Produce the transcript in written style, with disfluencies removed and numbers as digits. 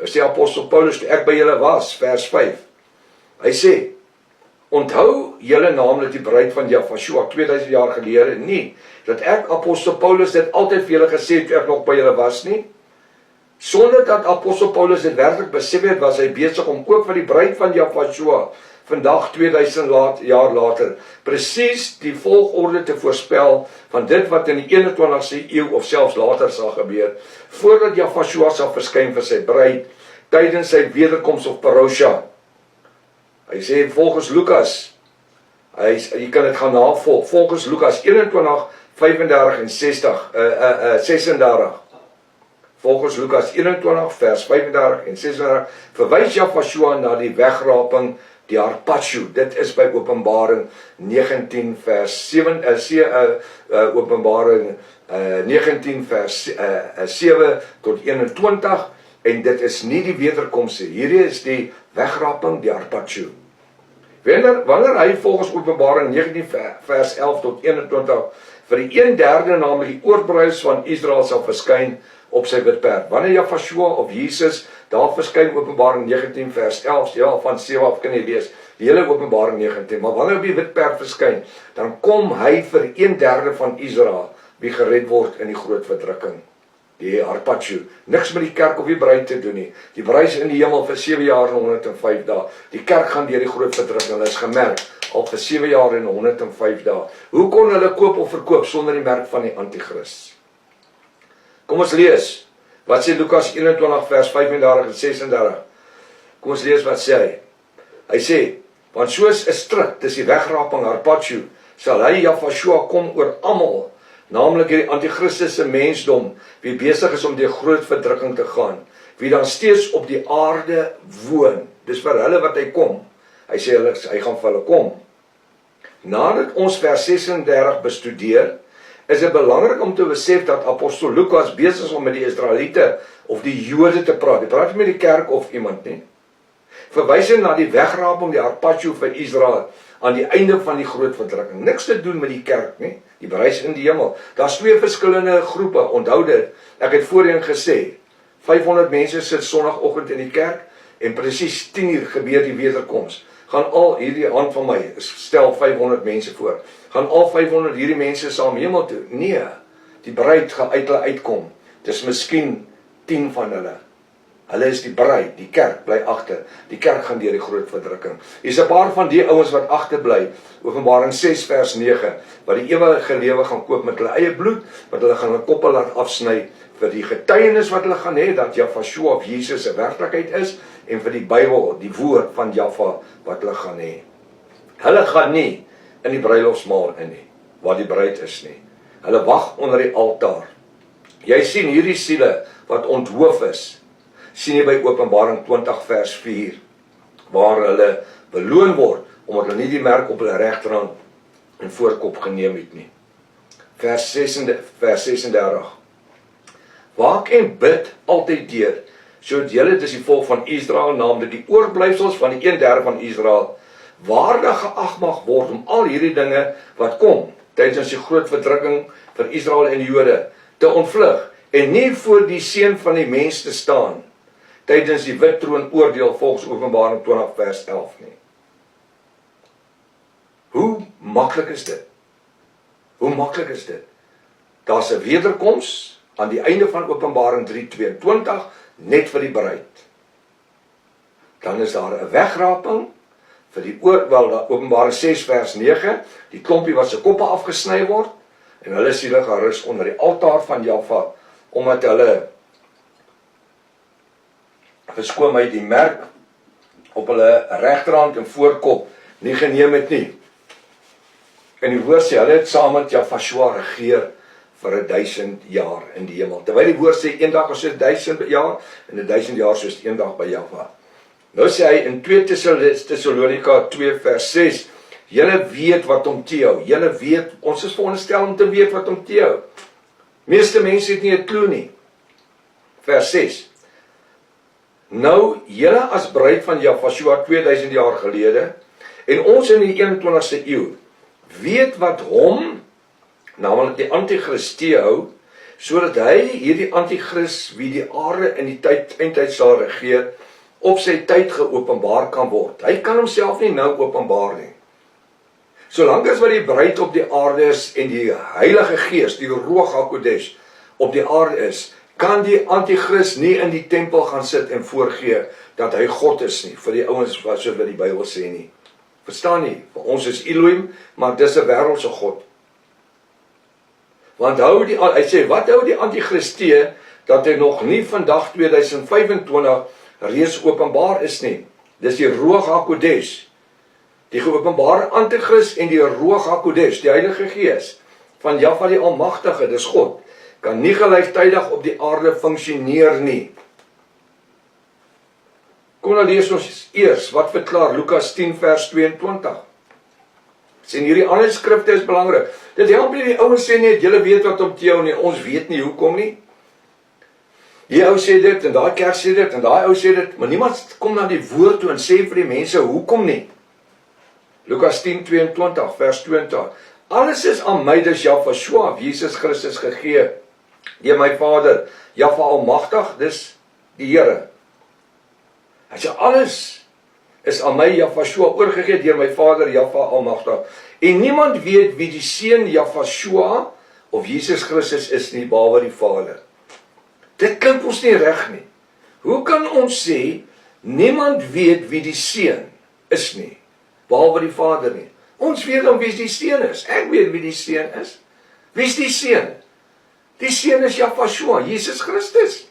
sê apostel Paulus, toe ek by julle was, vers 5. Hy sê, onthou julle naamlik die bruid van Jafashua 2000 jaar gelede nie, dat ek apostel Paulus dit altyd vir julle gesê toe ek nog by julle was nie. Sonder dat apostel Paulus dit werklik besef het, was hy besig om ook vir die bruid van Jafashua vandag 2000 jaar later presies die volgorde te voorspel van dit wat in die 21ste eeu of selfs later sal gebeur, voordat Jafashua sal verskyn vir sy bruid tydens sy wederkoms op Parousia. Hy sê volgens Lukas, jy kan dit gaan navolg, volgens Lukas 21, 35 en 36, volgens Lukas 21 vers 35 en 36, verwys Jafashua na die wegraping, die harpacho, dit is by Openbaring 19 vers 7, Openbaring 19 vers 7 tot 21, en dit is nie die wederkomste, hierdie is die wegraping, die harpacho. Wanneer hy volgens Openbaring 19 vers 11 tot 21 vir die 1/3 naamlik die oorbruis van Israel sal verskyn op sy wit perd. Wanneer Jafashua of Jesus daar verskyn Openbaring 19 vers 11, ja, van 7 af kan jy lees, die hele Openbaring 19, maar wanneer op die wit perd verskyn, dan kom hy vir 1/3 van Israel, wie gered word in die groot verdrukking. Die harpacho, niks met die kerk of die bruid te doen nie. Die bruid is in die hemel vir 7 jaar en 105 dae. Die kerk gaan deur die groot verdrukking, hulle is gemerk, al vir 7 jaar en 105 dae. Hoe kon hulle koop of verkoop sonder die merk van die antichrist? Kom ons lees, wat sê Lukas 21 vers 35 en 36. Kom ons lees wat sê hy. Hy sê, want soos 'n stryk, dis die wegraping, harpacho, sal hy Jafashua kom oor almal, naamlik die antichristiese mensdom, wie besig is om die groot verdrukking te gaan, wie dan steeds op die aarde woon. Dis vir hulle wat hy kom. Hy sê hy gaan vir hulle kom. Nadat ons vers 36 bestudeer, is dit belangrik om te besef dat apostel Lukas besig is om met die Israeliete of die Jode te praat. Hy praat nie met die kerk of iemand nie. Verwysing na die wegraping, die harpacho vir Israel, aan die einde van die groot verdrukking. Niks te doen met die kerk nie, die bruid in die hemel. Daar's 2 verskillende groepe, onthou dit. Ek het voorheen gesê, 500 mense sit sonnagoggend in die kerk, en presies 10 uur gebeur die wederkoms. Gaan al hierdie hand van my, stel 500 mense voor, gaan al 500 hierdie mense saam hemel toe? Nee, die bruid gaan uit hulle uitkom. Dis miskien 10 van hulle. Hulle is die bruid, die kerk bly agter. Die kerk gaan deur die groot verdrukking. Hier's 'n paar van die ouens wat agterbly. Openbaring 6 vers 9, wat die ewige lewe gaan koop met hulle eie bloed, wat hulle gaan hulle koppe laat afsny vir die getuienis wat hulle gaan hê dat Jafashua of Jesus 'n werklikheid is, en vir die Bybel, die woord van Jaffa wat hulle gaan hê. Hulle gaan nie in die bruilofsmaal in nie, waar die bruid is nie. Hulle wag onder die altaar. Jy sien hierdie siele wat onthoof is, sien jy by Openbaring 20 vers 4, waar hulle beloon word, omdat hulle nie die merk op hulle regterhand en voorkop geneem het nie. Vers 36. Waak en bid altyd deur, sodat julle, dis die volk van Israel, naamlik die oorblyfsels van die 1/3 van Israel, waardig geag mag word om al hierdie dinge wat kom, tydens die groot verdrukking vir Israel en die Jode, te ontvlug, en nie voor die seun van die mens te staan, tydens die wit troon oordeel volgens Openbaring 20 vers 11 nie. Hoe maklik is dit? Hoe maklik is dit? Daar's 'n wederkoms aan die einde van Openbaring 3:22, net vir die bruid. Dan is daar 'n wegraping vir die Openbaring 6 vers 9, die klompie wat se koppe afgesny word, en hulle siele gaan rus onder die altaar van Jaffa, omdat hulle geskoomheid die merk op hulle regterhand en voorkop nie geneem het nie. En die woord sê, hulle het saam met Jafashua regeer vir 1000 jaar in die hemel. Terwyl die woord sê, een dag is 1000 jaar, en 1000 jaar soos een dag by Jaffa. Nou sê hy in 2 Tessalonika 2 vers 6, julle weet wat omtehou, julle weet, ons is veronderstel om te weet wat omtehou. Meeste mense het nie 'n klou nie. Vers 6. Nou, julle as bruid van Jafashua 2000 jaar gelede, en ons in die 21ste eeu, weet wat hom, naamlik die antichrist teehou, sodat hy hierdie anti-kris wie die aarde in die eindtyd sal regeer, op sy tyd geopenbaar kan word. Hy kan homself nie nou openbaar nie. Solank as wat die bruid op die aarde is en die Heilige Gees, die Ruach HaKodesh, op die aarde is, kan die anti-kris nie in die tempel gaan sit en voorgee dat hy God is nie, vir die ouens soos wat die Bybel sê nie. Verstaan nie, vir ons is Elohim, maar dis 'n wêreldse God. Want hy sê, wat hou die anti-kris te, dat hy nog nie vandag 2025 reeds openbaar is nie. Dis die Ruach HaKodesh, die geopenbare anti-kris en die Ruach HaKodesh, die Heilige Gees, van Jahwe die Almagtige, dis God, kan nie gelyktydig op die aarde funksioneer nie. Kom nou lees ons eers, wat verklaar Lukas 10 vers 22. Sien, hierdie ander skrifte is belangrik. Dit help nie die ouens sê nie, julle weet wat om te jou nie, ons weet nie, hoekom nie. Die ou sê dit, en daai kerk sê dit, en daai ou sê dit, maar niemand kom na die woord toe en sê vir die mense, hoekom nie. Lukas 10, 22, vers 20. Alles is aan my, dis Jahwe, Jesus Christus gegee, deur my Vader, Jahwe Almagtig, dis die Here. Hy sê, alles is aan my, Jahwe, oorgegee deur my Vader, Jahwe Almagtig. En niemand weet wie die Seun, Jahwe, of Jesus Christus is nie, behalwe die Vader. Dit klink ons nie reg nie. Hoe kan ons sê, niemand weet wie die Seun is nie, behalwe die Vader nie? Ons weet dan wie die Seun is. Ek weet wie die Seun is. Wie is die Seun? Die Seun is Jahwe, Jesus Christus.